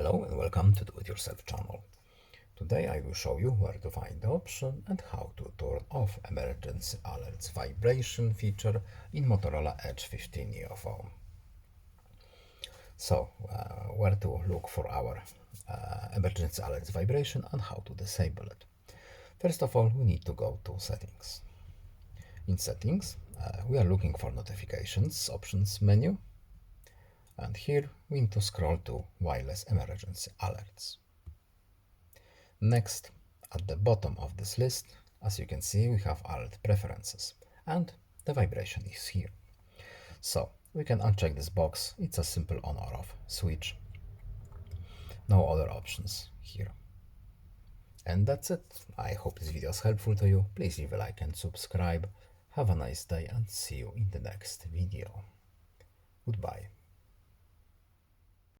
Hello and welcome to Do-It-Yourself channel. Today I will show you where to find the option and how to turn off emergency alerts vibration feature in Motorola Edge 15 Neo phone. So, where to look for our emergency alerts vibration and how to disable it. First of all, we need to go to settings. In settings, we are looking for notifications options menu. And here we need to scroll to wireless emergency alerts. Next, at the bottom of this list, as you can see, we have alert preferences and the vibration is here. So we can uncheck this box. It's a simple on or off switch. No other options here. And that's it. I hope this video is helpful to you. Please leave a like and subscribe. Have a nice day and see you in the next video. Goodbye.